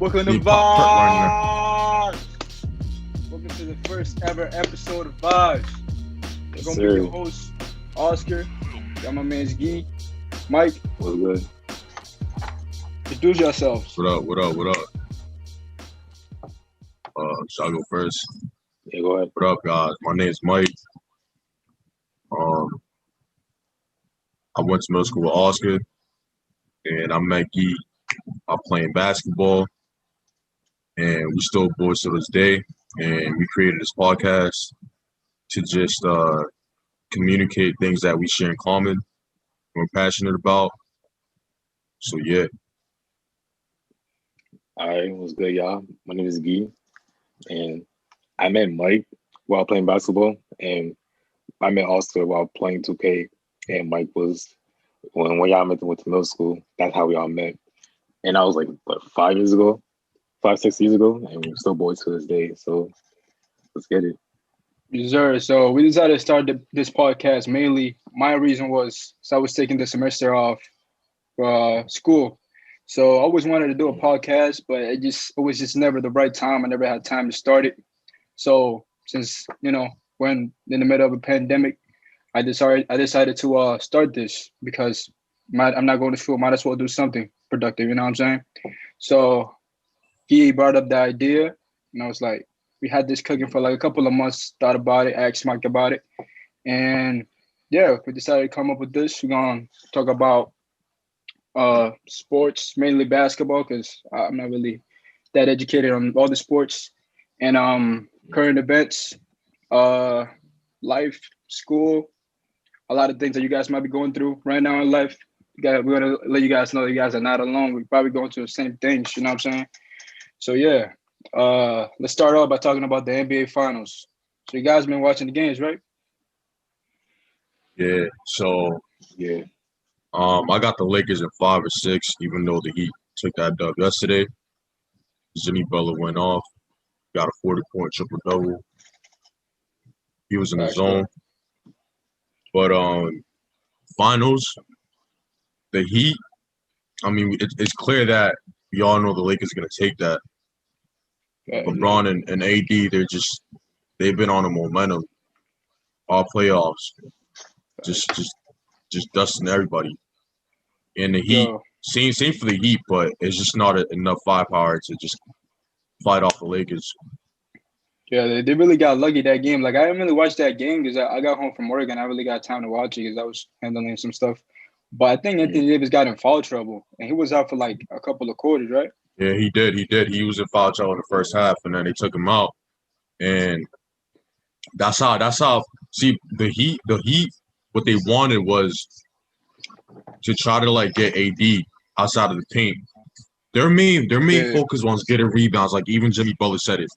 Welcome to Need put one in there. Vybez. Welcome to the first ever episode of Vybez. I'm Yes, gonna be your sir. host, Oscar. Got my man's Gee, Mike. What's good? Introduce yourselves. What up? What up? What up? Shall I go first? Yeah, go ahead. What up, guys? My name's Mike. Um, I went to middle school with Oscar, and I met Gee. I'm playing basketball, and we still boys to this day. And we created this podcast to just communicate things that we share in common, we're passionate about. So yeah, All right, what's good, y'all? My name is Guy, and I met Mike while playing basketball, and I met Oscar while playing 2K. And Mike was when y'all went to middle school. That's how we all met. And I was like, what, 5 years ago, 5, 6 years ago, and we're still boys to this day. So let's get it. Yes, sir. So we decided to start this podcast mainly. My reason was I was taking the semester off school. So I always wanted to do a podcast, but it was just never the right time. I never had time to start it. So since we're in the middle of a pandemic, I decided to start this because I'm not going to school. Might as well do something productive. You know what I'm saying? So he brought up the idea, and I was like, we had this cooking for like a couple of months. Thought about it, asked Mike about it, and yeah, we decided to come up with this. We're gonna talk about sports, mainly basketball, because I'm not really that educated on all the sports and current events, uh, life, school, a lot of things that you guys might be going through right now in life. We're gonna let you guys know that you guys are not alone. We're probably going through the same things. You know what I'm saying? So yeah, let's start off by talking about the NBA Finals. So you guys been watching the games, right? yeah. So Yeah. I got the Lakers in 5 or 6, even though the Heat took that dub yesterday. Jimmy Butler went off, got a 40-point triple double. He was in the Facts, bro. zone. But finals, the Heat. I mean, it's clear that we all know the Lakers are gonna take that. Facts. LeBron and AD, they've been on a momentum all playoffs, just dusting everybody. And the Heat, Yo, same for the Heat, but it's just not enough firepower to just fight off the Lakers. yeah, they really got lucky that game. Like I didn't really watch that game because I got home from work and I really got time to watch it because I was handling some stuff. But I think Anthony Davis got in foul trouble and he was out for like a couple of quarters, right? Yeah, he did. He did. He was in foul trouble in the first half, and then they took him out. And that's how. See, the Heat. What they wanted was to try to like get AD outside of the paint. Their main Yeah, focus was getting rebounds. Like even Jimmy Butler said it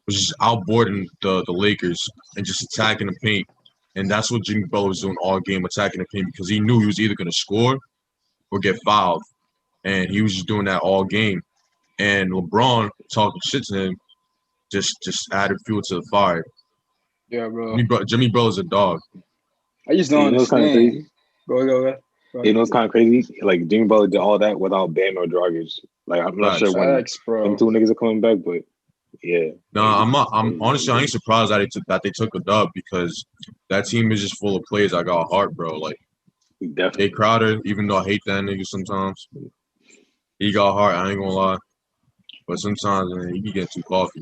was just outboarding the Lakers and just attacking the paint. And that's what Jimmy Butler was doing all game, attacking the paint because he knew he was either going to score or get fouled, and he was just doing that all game. And LeBron talking shit to him just added fuel to the fire. yeah, bro. Jimmy Butler's a dog. I just And don't you know what's kind of understand. crazy? Go You ahead. know what's kind of crazy? Like Jimmy Butler did all that without Bam or Dragic. Like I'm not sure Facts. when Facts, them bro. two niggas are coming back, but yeah, No, I'm not. I'm honestly, I ain't surprised that they took a dub because that team is just full of players that got heart, bro. Like Jay definitely. Crowder, even though I hate that nigga sometimes, he got heart. I ain't gonna lie, but sometimes man, he be getting too coffee.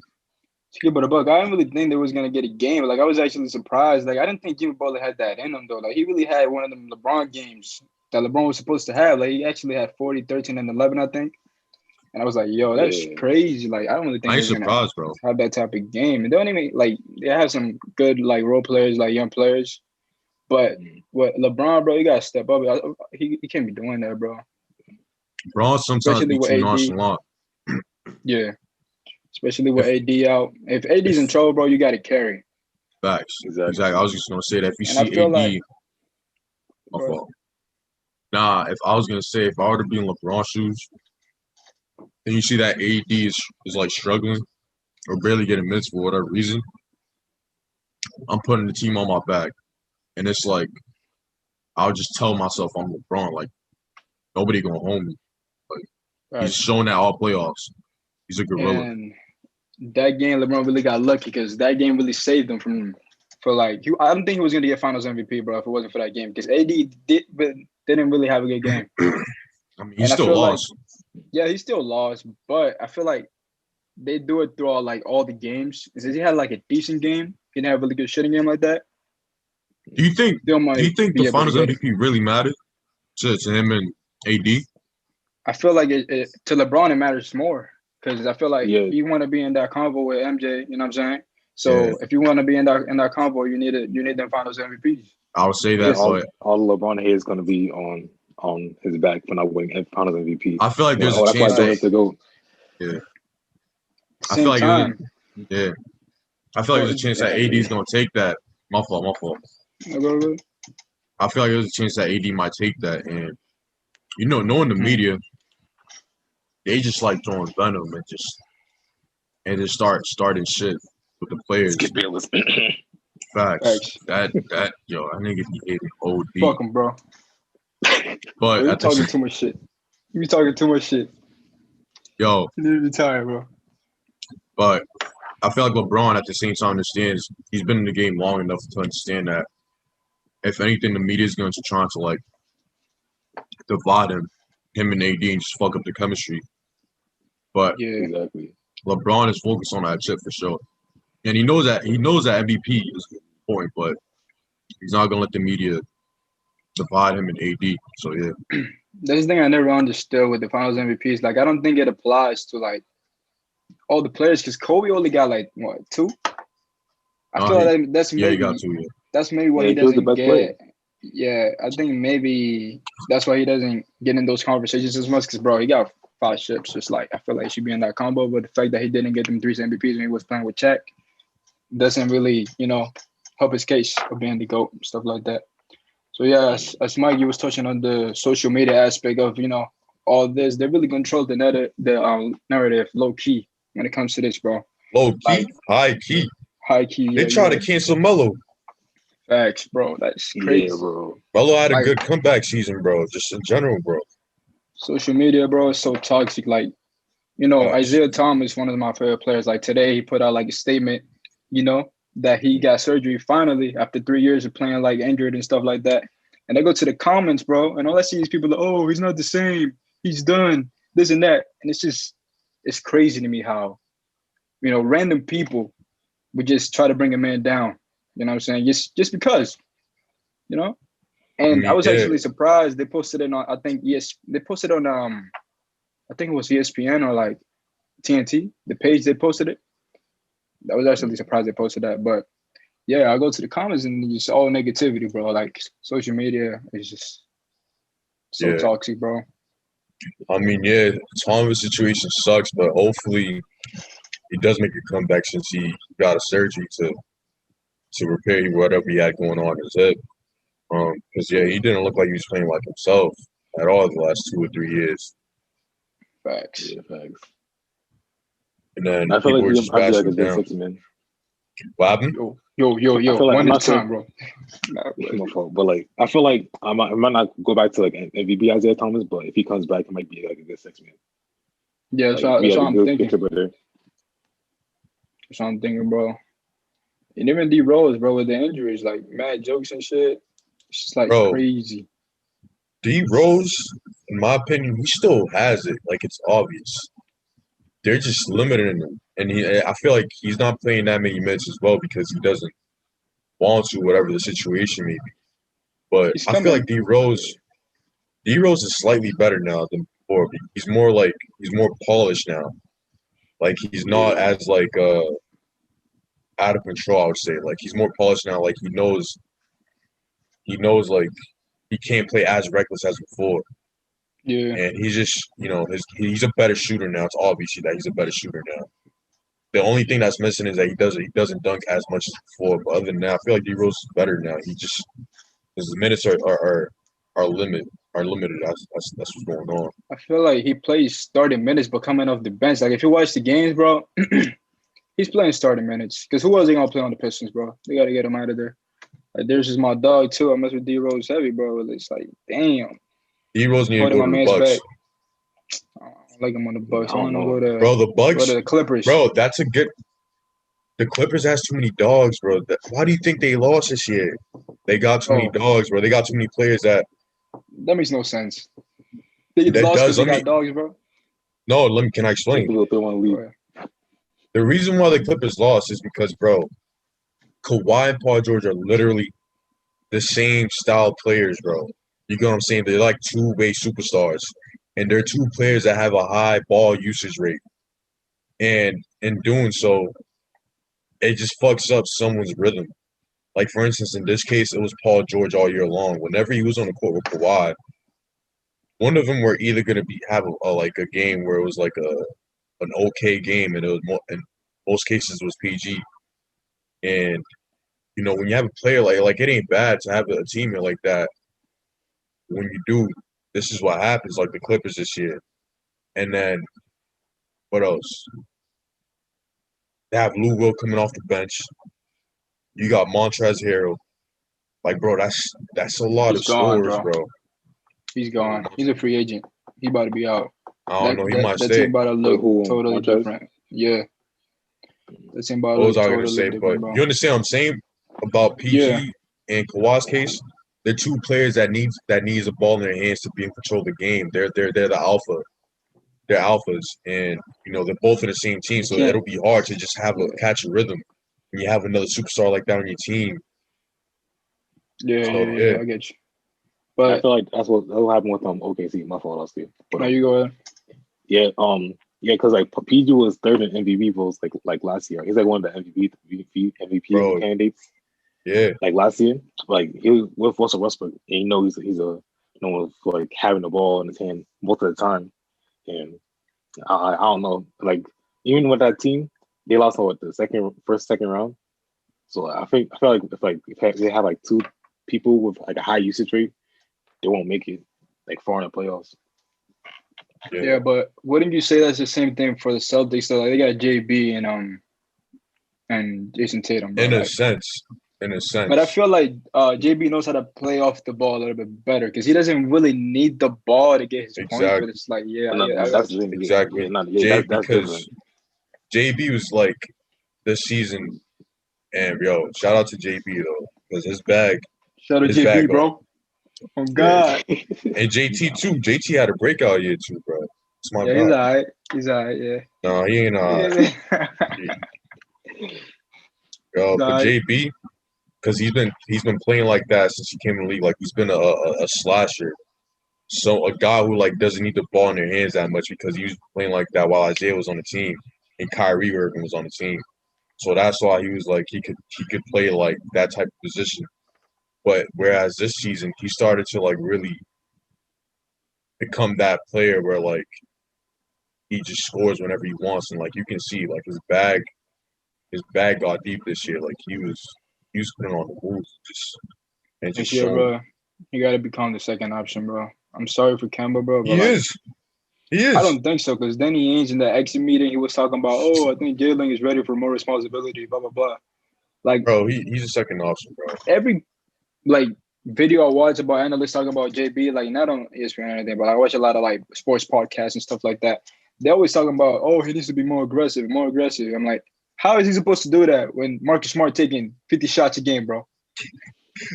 Skip but a buck. I didn't really think they was gonna get a game. Like I was actually surprised. Like I didn't think Jimmy Butler had that in him though. Like he really had one of them LeBron games that LeBron was supposed to have. Like he actually had 40, 13, and 11, I think. And I was like, yo, that's Yeah. crazy. Like I don't really think I he ain't was gonna surprised, bro. have that type of game. And they don't even like they have some good like role players, like young players. But what LeBron, bro, you gotta step up. He can't be doing that, bro. Bron sometimes Especially be with too AD. nonchalant. Yeah. Especially with If AD out. If AD's in if trouble, bro, you gotta carry. facts, Exactly. exactly. I was just gonna say that if you And I see feel like AD, my bro, fault. Nah, if I was gonna say if I were to be in LeBron shoes, and you see that AD is like struggling or barely getting minutes for whatever reason, I'm putting the team on my back, and it's like I'll just tell myself I'm LeBron. Like nobody gonna hold me. Like he's facts. shown that all playoffs. He's a gorilla. And that game, LeBron really got lucky because that game really saved him for like. I don't think he was gonna get Finals MVP, bro, if it wasn't for that game. Because AD didn't really have a good game, I mean, he and I still feel like lost. yeah, he still lost, but I feel like they do it through all the games. Since he had like a decent game, he didn't have a really good shooting game like that. Do you think? Still Do you might think the be able to Finals get it. MVP really mattered to him and AD? I feel like to LeBron it matters more because I feel like Yeah, you want to be in that convo with MJ. You know what I'm saying? Yeah, So if you want to be in that convo, you need them Finals MVPs. I would say yeah. that, Because but All LeBron here is gonna be on his back for not winning Finals MVP. I feel like Like, there's a oh, that's why chance that Jordan to go. yeah, I feel same like time, yeah, I feel like well, there's a chance that AD is gonna take that. My fault, my fault. I feel like there's a chance that AD might take that, and knowing the media, they just like throwing venom and just starting shit with the players. Skip Bayless. Facts. Facts. That yo, I nigga be hitting OD. Fuck him, bro. But You at the talking too much shit. You be talking too much shit. yo, You need to retire, bro. but I feel like LeBron at the same time understands he's been in the game long enough to understand that if anything, the media is going to try to like divide him and AD and just fuck up the chemistry. But Yeah, Exactly. LeBron is focused on that shit for sure, and he knows that MVP is important, but he's not gonna let the media divide him and AD. So yeah, that's the thing I never understood with the Finals MVPs. Like, I don't think it applies to like all the players because Kobe only got like what 2. I feel like he got 2. Yeah, that's maybe what Yeah, he he was the doesn't best player. get. Yeah, I think maybe that's why he doesn't get in those conversations as much. Because bro, he got 5 ships. Just like I feel like he should be in that combo. But the fact that he didn't get them 3 MVPs when he was playing with Czech doesn't really, help his case of being the GOAT and stuff like that. So yeah, as Mikey was touching on the social media aspect of all this, they really control the narrative low key when it comes to this, bro. low key, Like high key. high key, They try to cancel Melo. facts, bro. That's crazy. Yeah, bro. Melo had a Like good comeback season, bro. Just in general, bro. social media, bro, is so toxic. Like Facts. Isaiah Thomas, one of my favorite players. Like today, he put out like a statement, that he got surgery finally after 3 years of playing like injured and stuff like that. And I go to the comments, bro, and all I see is people like, "Oh, he's not the same. He's done this and that." And it's crazy to me how, random people would just try to bring a man down. You know what I'm saying? Just because, you know. I And I mean, was yeah, actually surprised they posted it on. I think yes, they posted on I think it was ESPN or like TNT, the page they posted it. I was actually surprised they posted that. But yeah, I go to the comments and it's all negativity, bro. Like social media is just so yeah. toxic, bro. I mean, yeah, Thomas' situation sucks, but hopefully he does make a comeback since he got a surgery to repair whatever he had going on in his head. Because yeah, he didn't look like he was playing like himself at all the last 2 or 3 years. Facts. Yeah, facts. And then I feel people like were he's just probably like bashing a him good down. 6 man. Yo. I feel like One I'm at a not sure. time, bro. My fault, but like I feel like I might not go back to like MVP Isaiah Thomas, but if he comes back, he might be like a good 6 man. Yeah, Like that's be what like a I'm good thinking. contributor. That's what I'm thinking, bro. And even D Rose, bro, with the injuries, like mad jokes and shit. It's just like Bro, crazy. D Rose, in my opinion, he still has it. Like it's obvious. They're just limiting him, and I feel like he's not playing that many minutes as well because he doesn't want to, whatever the situation may be. But He's I feel like coming. D Rose is slightly better now than before. He's more polished now. Like he's not Yeah, as like out of control. I would say like he's more polished now. Like he knows like he can't play as reckless as before. Yeah. And he's just he's a better shooter now. It's obvious that he's a better shooter now. The only thing that's missing is that he doesn't dunk as much as before. But other than that, I feel like D Rose is better now. His minutes are limited. That's what's going on. I feel like he plays starting minutes, but coming off the bench. Like if you watch the games, bro, he's playing starting minutes. Because who was he gonna play on the Pistons, bro? They gotta get him out of there. Like there's just my dog too. I mess with D Rose heavy, bro. It's like, damn, D Rose need to holding go my to the man's Bucks. back. I don't like him on the Bucks. I I don't want him to know. go to Bro, the go Bucks, to the Clippers. bro, that's a good. The Clippers has too many dogs, bro. Why do you think they lost this year? They got too many Bro, dogs, bro. They got too many players that that makes no sense. They that lost because does. they Let me got dogs, bro. no. Let me. Can I They explain? can go 3-1 Go lead. ahead. The reason why the Clippers lost is because, bro, Kawhi and Paul George are literally the same style players, bro. You get what I'm saying? They're like two-way superstars, and they're two players that have a high ball usage rate. And in doing so, it just fucks up someone's rhythm. Like for instance, in this case, it was Paul George all year long. Whenever he was on the court with Kawhi, one of them were either gonna have like a game where it was like an okay game, and it was more in most cases it was PG. And when you have a player like it ain't bad to have a teammate like that. When you do, this is what happens. Like the Clippers this year, and then what else? They have Lou Will coming off the bench. You got Montrezl Harrell. Like, bro, that's a lot He's of gone, scores, bro. bro. He's gone. He's a free agent. He about to be out. I don't know. He might That stay. team about to look who, totally Montrez? different. Yeah. That team about to What was look I gonna totally say? But different, bro. you understand what I'm saying about Yeah. PG and Kawhi's case? They're two players that needs a ball in their hands to be in control of the game. They're the alpha. They're alphas, and they're both in the same team. You So can't. it'll be hard to just have Yeah. catch a rhythm when you have another superstar like that on your team. Yeah, So yeah. I get you. I But feel like that's what happened with OKC. My fault, I'll But now you go ahead. yeah, because like PG was third in MVP votes like last year. He's like one of the MVP Bro, candidates. yeah. Like last year, like he was with Russell Westbrook, and he's a for like having the ball in his hand most of the time. And I don't know, like even with that team, they lost the first second round. So I feel like if they have like two people with like a high usage rate, they won't make it like far in the playoffs. Yeah, but wouldn't you say that's the same thing for the Celtics? So like, they got JB and Jason Tatum, bro. In a Like, sense. but I feel like JB knows how to play off the ball a little bit better because he doesn't really need the ball to get his points. But Exactly. it's like, No, I that's got you. the thing. Exactly. That's Because different. JB was like this season, and shout out to JB though, because his bag Shout out his bag JB, off. bro. Oh God. And JT too. JT had a breakout year too, bro. It's my Yeah, guy. he's alright. He's alright. Yeah. No, he ain't but JB, because he's been playing like that since he came in the league. Like he's been a slasher. So a guy who like doesn't need the ball in their hands that much because he was playing like that while Isaiah was on the team and Kyrie Irving was on the team. So that's why he was like he could play like that type of position. But whereas this season he started to like really become that player where like he just scores whenever he wants, and like you can see like his bag got deep this year. Like he was putting on the moves and just This year, showing. bro, you got to become the second option, bro. I'm sorry for Kemba, bro. But He is. I don't think so because Danny Ainge in the exit meeting, he was talking about, I think Jalen is ready for more responsibility, blah, blah, blah. Like, bro, he's a second option, bro. Every, like, video I watch about analysts talking about JB, like, not on ESPN or anything, but I watch a lot of, like, sports podcasts and stuff like that. They're always talking about, he needs to be more aggressive, more aggressive. I'm like, how is he supposed to do that when Marcus Smart taking 50 shots a game, bro?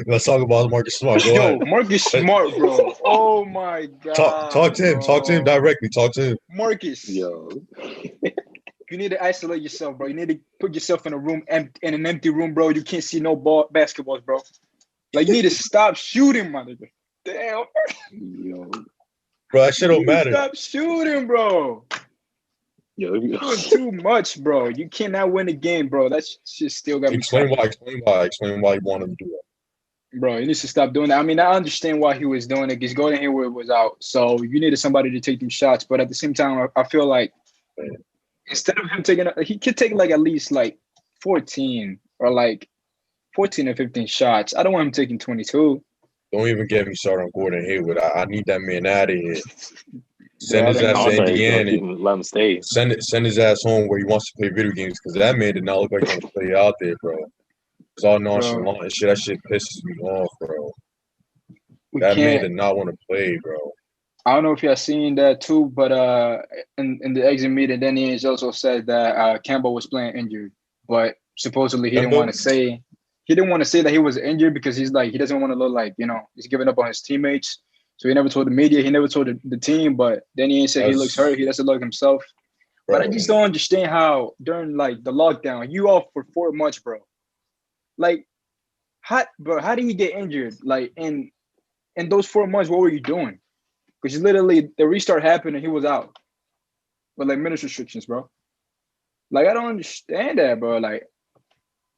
Let's talk about Marcus Smart. Go ahead. Marcus Smart, bro. Oh my God. Talk to him. Bro. Talk to him directly. Talk to him. Marcus. Yo. You need to isolate yourself, bro. You need to put yourself in a room, in an empty room, bro. You can't see no basketballs, bro. Like, you need to stop shooting, my nigga. Damn. Yo. Bro, that shit don't matter. Stop shooting, bro. Yo, you're doing too much, bro. You cannot win a game, bro. That shit still got me. Explain why you want him to do that. Bro, he needs to stop doing that. I mean, I understand why he was doing it because Gordon Hayward was out. So you needed somebody to take them shots. But at the same time, I feel like instead of him he could take like at least like 14 or like 14 or 15 shots. I don't want him taking 22. Don't even get me started on Gordon Hayward. I need that man out of here. Send Yeah, his ass to Indiana. Let him stay. Send his ass home where he wants to play video games because that man did not look like he wants to play out there, bro. It's all nonchalant and shit. That shit pisses me off, bro. That man did not want to play, bro. I don't know if you have seen that too, but in the exit meeting, Danny Ainge also said that Campbell was playing injured, but supposedly Kemba? he didn't want to say that he was injured because he's like he doesn't want to look like he's giving up on his teammates. So he never told the media, he never told the team, but Danny Ainge said he looks hurt, That's he doesn't look himself. But I bro. just don't understand how during like the lockdown, you off for 4 months, bro. Like how did he get injured? Like in those 4 months, what were you doing? Because literally the restart happened and he was out with like minutes restrictions, bro. Like I don't understand that, bro. Like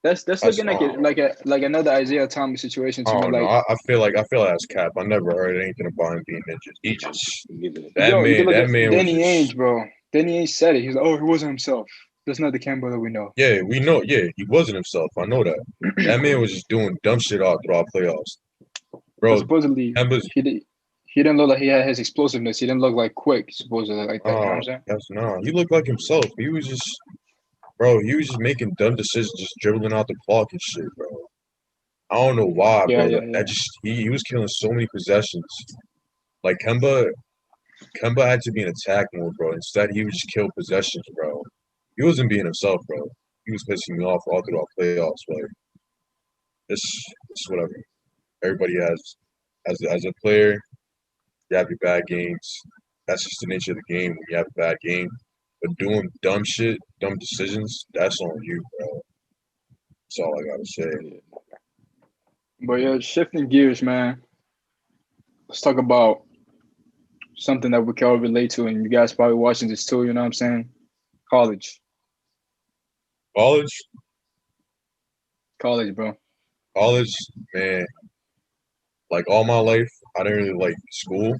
that's That's looking like another Isaiah Thomas situation I to me. don't know. Like I feel like that's cap. I never heard anything about him being injured. He just you can look that at man was Danny just Ainge, bro. Danny Ainge said it. He's like, oh, he wasn't himself. That's not the Campbell that we know. yeah, we know, yeah, he wasn't himself. I know that. That man was just doing dumb shit all throughout playoffs. But Bro, supposedly Kemba's he didn't look like he had his explosiveness. He didn't look like quick, supposedly like that. You know what I'm saying? that's no. He looked like himself. He was just making dumb decisions, just dribbling out the clock and shit, bro. I don't know why, Yeah, bro. yeah, That yeah. just he was killing so many possessions. Like Kemba had to be in attack mode, bro. Instead, he would just kill possessions, bro. He wasn't being himself, bro. He was pissing me off all throughout playoffs, but it's whatever. Everybody has, as a player, you have your bad games. That's just the nature of the game when you have a bad game. But doing dumb shit, dumb decisions, that's on you, bro. That's all I gotta say. But yeah, shifting gears, man. Let's talk about something that we can all relate to, and you guys probably watching this too. You know what I'm saying? College, College, college, bro. college, man. Like all my life, I didn't really like school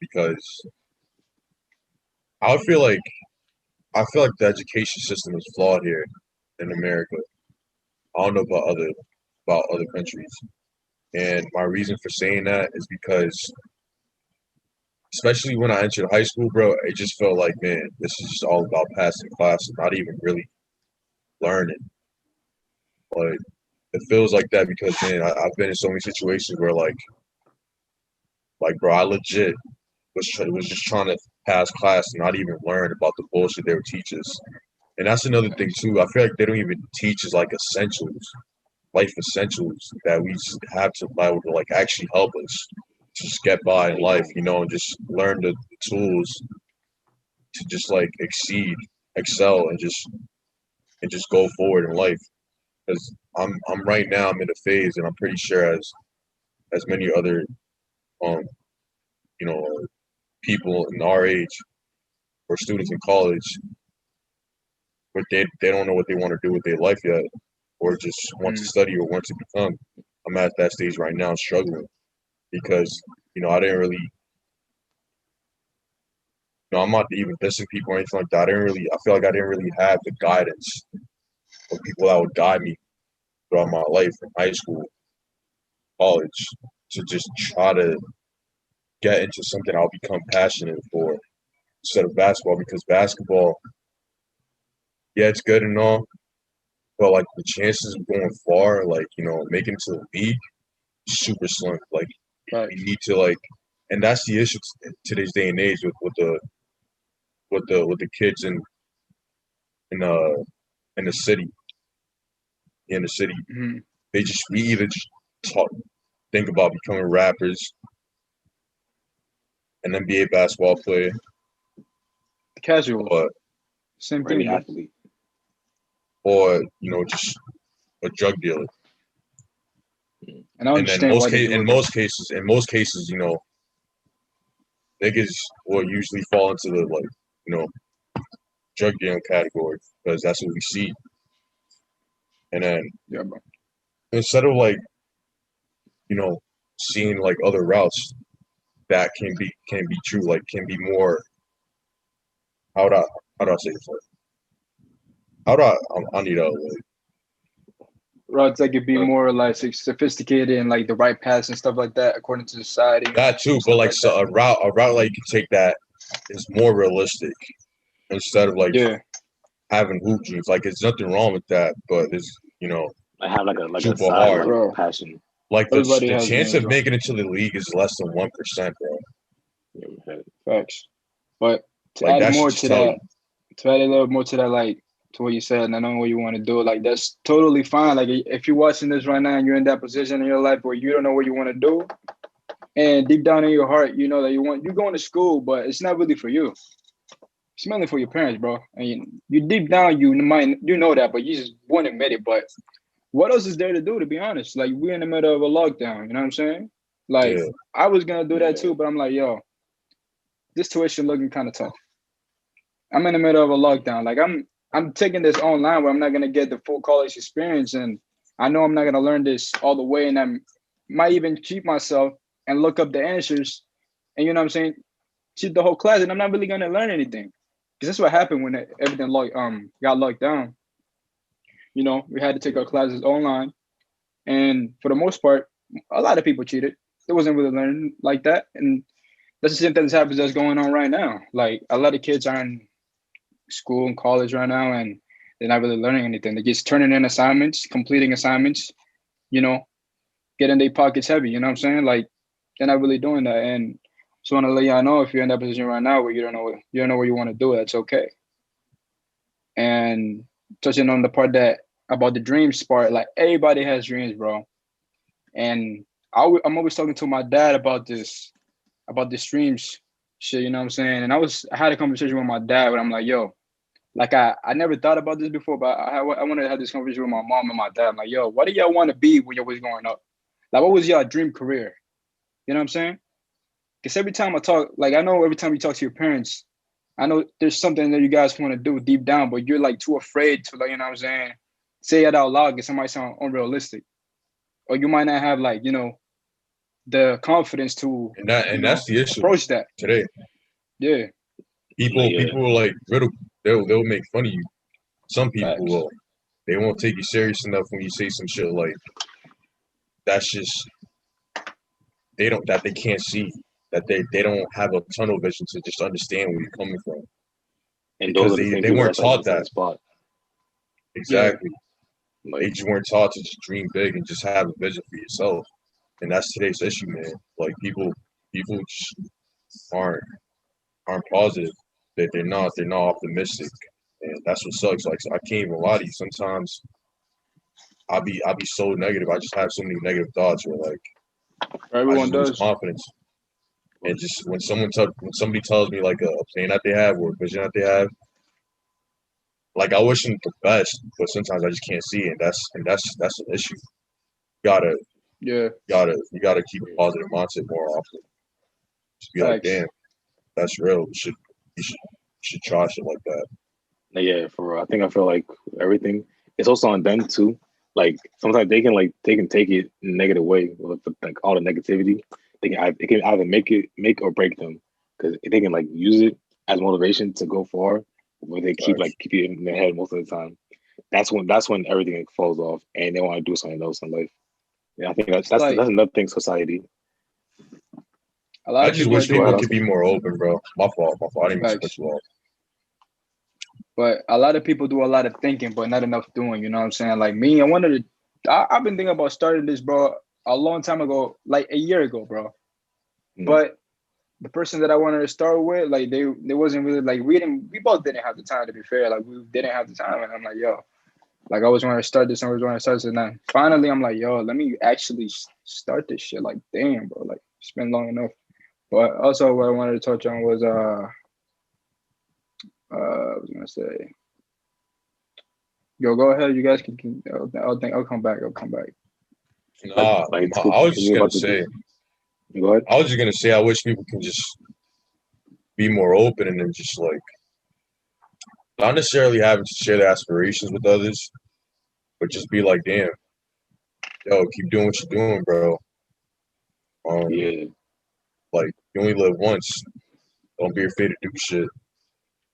because I feel like the education system is flawed here in America. I don't know about other countries. And my reason for saying that is because especially when I entered high school, bro, it just felt like, man, this is just all about passing classes, not even really learning. But it feels like that because, man, I've been in so many situations where, bro, I legit was just trying to pass class and not even learn about the bullshit they would teach us. And that's another thing too. I feel like they don't even teach us like essentials, life essentials that we just have to like actually help us to just get by in life, and just learn the tools to just like excel, and just go forward in life. Because I'm right now I'm in a phase, and I'm pretty sure as many other um you know people in our age or students in college, but they don't know what they want to do with their life yet, or just want to Mm. study or want to become. I'm at that stage right now, struggling because I didn't really. I'm not even dissing people or anything like that. I feel like I didn't really have the guidance of people that would guide me throughout my life in high school, college, to just try to get into something I'll become passionate for instead of basketball. Because basketball, yeah, it's good and all, but like the chances of going far, like making it to the league, super slim. Like Right. you need to and that's the issue today's day and age with the kids in the in the city in the city. Mm-hmm. We either just think about becoming rappers, an NBA basketball player, Casuals, or same Any thing, bro. athlete. just a drug dealer. And I And then understand why they do it. in most cases, niggas will usually fall into the drug dealing category because that's what we see. And then Yeah, bro. instead of seeing like other routes that can be true, like can be more. How do I say this? How do I need a Routes that could be more like sophisticated and like the right paths and stuff like that, according to society that too, and but stuff like so that. a route like you can take that is more realistic instead of Yeah, having hoop dreams. Like there's nothing wrong with that, but it's I have like a super side hard. like bro. Like Everybody the has chance dreams, of bro. making it to the league is less than 1%, bro. Yeah, we had it. Facts. But to Like add that should more just to tell that, you. to add a little more to that, like to what you said, and I know what you want to do, like that's totally fine. Like if you're watching this right now and you're in that position in your life where you don't know what you want to do, and deep down in your heart, you know that you're going to school, but it's not really for you. It's mainly for your parents, bro. And you deep down, you know that, but you just won't admit it. But what else is there to do? To be honest, like we're in the middle of a lockdown. You know what I'm saying? Like Yeah, I was gonna do that Yeah. too, but I'm like, yo, this tuition looking kind of tough. I'm in the middle of a lockdown. Like I'm taking this online where I'm not gonna get the full college experience, and I know I'm not gonna learn this all the way, and I might even cheat myself and look up the answers, and you know what I'm saying, cheat the whole class, and I'm not really gonna learn anything. Because that's what happened when everything got locked down. You know, we had to take our classes online, and for the most part, a lot of people cheated. It wasn't really learning like that, and that's the same thing that's going on right now. Like a lot of kids are in school and college right now, and they're not really learning anything. They're just turning in assignments, completing assignments, you know, getting their pockets heavy. You know what I'm saying? Like they're not really doing that. And just want to let y'all know if you're in that position right now where you don't know what you want to do, that's okay. And touching on the part that about the dreams part, like everybody has dreams, bro. And I'm always talking to my dad about this dreams shit. You know what I'm saying? And I had a conversation with my dad, but I'm like, yo, like I never thought about this before, but I wanted to have this conversation with my mom and my dad. I'm like, yo, what did y'all want to be when you was growing up? Like, what was your dream career? You know what I'm saying? Because every time I talk, like I know every time you talk to your parents, I know there's something that you guys want to do deep down, but you're like too afraid to, like, you know what I'm saying, say it out loud because it might sound unrealistic, or you might not have, like, you know, the confidence to, you and know, that's the issue approach that. today. Yeah, Yeah. People will like riddle. They'll make fun of you. Some people facts. will. They won't take you serious enough when you say some shit like that's just they can't see that they don't have a tunnel vision to just understand where you're coming from And those because are the same they people weren't that's like taught inside the that spot. Yeah, exactly. They Like, just weren't taught to just dream big and just have a vision for yourself. And that's today's issue, man. Like people just aren't positive. That they're not optimistic, and that's what sucks. Like I can't even lie to you. Sometimes I'll be so negative. I just have so many negative thoughts where like I everyone just lose does. confidence. And just when when somebody tells me like a plan that they have or a vision that they have, like I wish them the best, but sometimes I just can't see it. And that's an issue. You gotta Yeah, you gotta keep a positive mindset more often. Just be like, facts. damn, that's real. You should try shit like that. yeah, for real. I feel like everything. It's also on them too. Like sometimes they can take it in a negative way with like all the negativity. It can either make or break them because they can like use it as motivation to go far, where they Facts. keep it in their head most of the time. That's when everything like, falls off and they want to do something else in life. Yeah, I think It's like that's another thing society. a lot I of just people are wish Go doing ahead, people could Oscar. be more open, bro. My fault. My fault. I didn't mean to cut facts, you off. but a lot of people do a lot of thinking, but not enough doing. You know what I'm saying? Like me, I've been thinking about starting this, bro, a long time ago, like a year ago, bro. Mm. But the person that I wanted to start with, like they wasn't really like we both didn't have the time, to be fair. Like we didn't have the time, and I'm like, yo, like I always wanted to start this, and I always wanted to start this, and then finally I'm like, yo, let me actually start this shit. Like, damn, bro, like it's been long enough. But also, what I wanted to touch on was I was gonna say, yo, go ahead, you guys can I'll come back. I'll come back. Nah, Like I was just thinking gonna about the say. go ahead. I was just gonna say. I wish people can just be more open and then just like not necessarily having to share their aspirations with others, but just be like, damn, yo, keep doing what you're doing, bro. Um, Yeah, like you only live once. Don't be afraid to do shit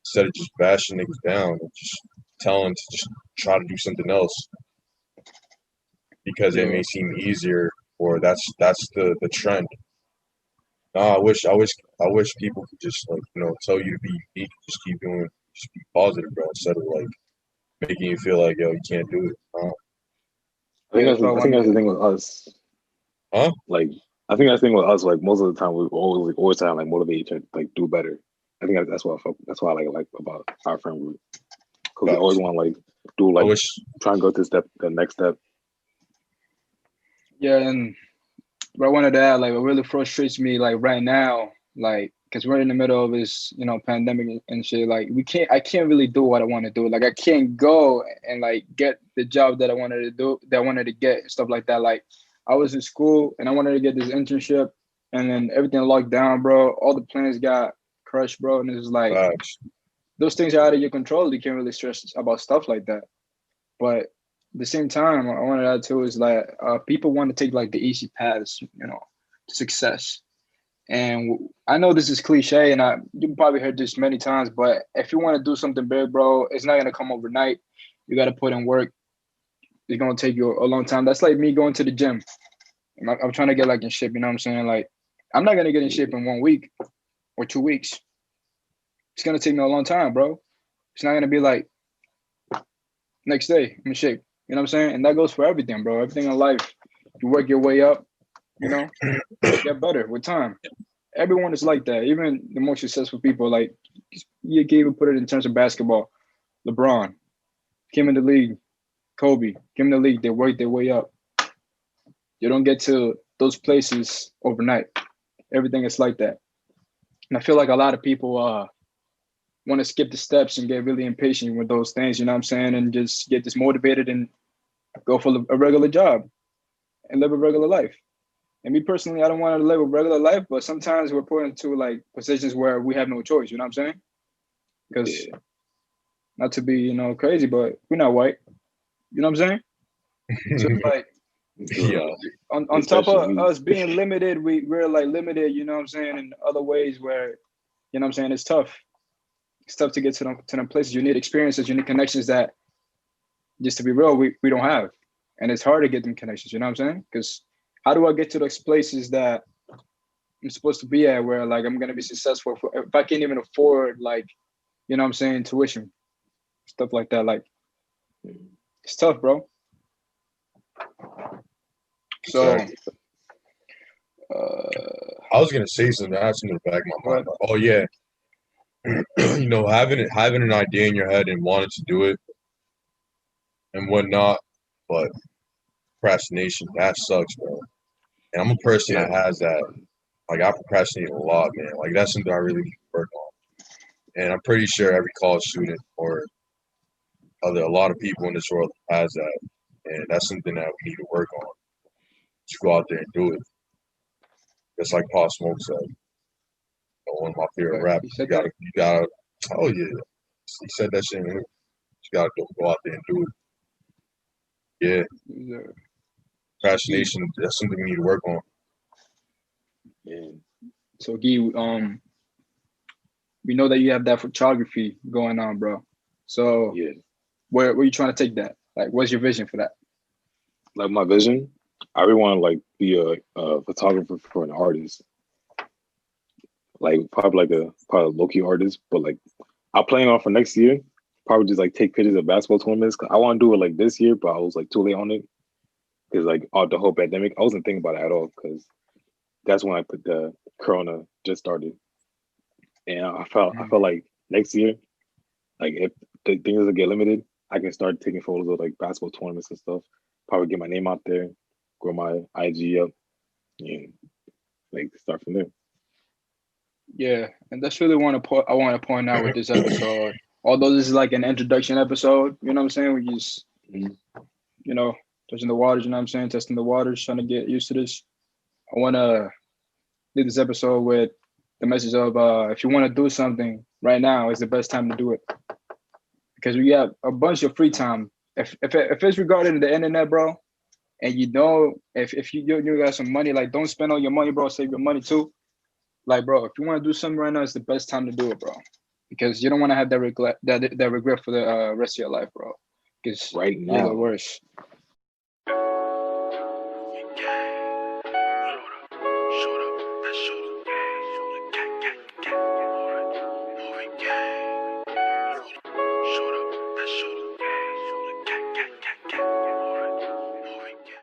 instead of just bashing niggas down and just telling them to just try to do something else because it Yeah, may seem easier or that's the trend. No, I wish people could just like tell you to be unique, just be positive, bro, instead of like making you feel like yo you can't do it. yeah. That's what I I think that's the wanted. thing with us. Huh? Like I think that's the thing with us. Like most of the time, we always try to like motivate each other, like do better. I think that's what that's what I like about our friend group because we always Facts. want to like do I like wish. try and go to the next step. Yeah, and but I wanted to add, like, what really frustrates me, like, right now, like, because we're in the middle of this, pandemic and shit. Like, I can't really do what I want to do. Like, I can't go and like get the job that I wanted to do, that I wanted to get, stuff like that. Like, I was in school and I wanted to get this internship, and then everything locked down, bro. All the plans got crushed, bro. And it's like Facts. those things are out of your control. You can't really stress about stuff like that. But at the same time, I wanted to add too is like people want to take like the easy paths, to success. And I know this is cliche, and you probably heard this many times, but if you want to do something big, bro, it's not gonna come overnight. You got to put in work. It's gonna take you a long time. That's like me going to the gym. I'm trying to get like in shape. You know what I'm saying? Like, I'm not gonna get in shape in 1 week or 2 weeks. It's gonna take me a long time, bro. It's not gonna be like next day I'm in shape. You know what I'm saying? And that goes for everything, bro. Everything in life, you work your way up. Get better with time. Everyone is like that. Even the most successful people, like you can even put it in terms of basketball. LeBron came in the league. Kobe came in the league. They worked their way up. You don't get to those places overnight. Everything is like that. And I feel like a lot of people want to skip the steps and get really impatient with those things, you know what I'm saying? And just get dismotivated and go for a regular job and live a regular life. And me personally, I don't want to live a regular life, but sometimes we're put into like positions where we have no choice, you know what I'm saying? Because not to be, crazy, but we're not white. You know what I'm saying? So it's like Yeah. on top of us being limited, we're like limited, you know what I'm saying, in other ways where, you know what I'm saying, it's tough. It's tough to get to them places. You need experiences, you need connections that, just to be real, we don't have. And it's hard to get them connections, you know what I'm saying? Because how do I get to those places that I'm supposed to be at where like I'm gonna be successful if I can't even afford, like, you know what I'm saying, tuition, stuff like that. Like, it's tough, bro. So I was gonna say something. I had something in the back of my mind. Oh yeah, having an idea in your head and wanting to do it and whatnot, but procrastination that sucks, bro. And I'm a person that has that. Like I procrastinate a lot, man. Like that's something I really need to work on. And I'm pretty sure every college student or a lot of people in this world has that, and that's something that we need to work on. Just go out there and do it. Just like Pop Smoke said, one of my favorite rappers. You gotta. Oh yeah, he said that shit. You gotta go out there and do it. Yeah. Procrastination. That's something we need to work on. Yeah. So Guy, we know that you have that photography going on, bro. So where are you trying to take that? Like, what's your vision for that? Like my vision, I really want to like be a photographer for an artist, like probably a low-key artist. But like I'm planning on for next year, probably just like take pictures of basketball tournaments. Cause I want to do it like this year, but I was like too late on it because like all the whole pandemic, I wasn't thinking about it at all because that's when the Corona just started, and I felt like next year, like if the things doesn't get limited, I can start taking photos of like basketball tournaments and stuff. Probably get my name out there, grow my IG up, and like start from there. Yeah, and that's really I want to point out with this episode. Although this is like an introduction episode, you know what I'm saying? We just, touching the waters, you know what I'm saying? Testing the waters, trying to get used to this. I want to leave this episode with the message of if you want to do something right now, is the best time to do it. Because we have a bunch of free time. If it's regarding the internet, bro, and if you got some money, like don't spend all your money, bro. Save your money too. Like, bro, if you want to do something right now, it's the best time to do it, bro. Because you don't want to have that regret for the rest of your life, bro. Because right now, worse.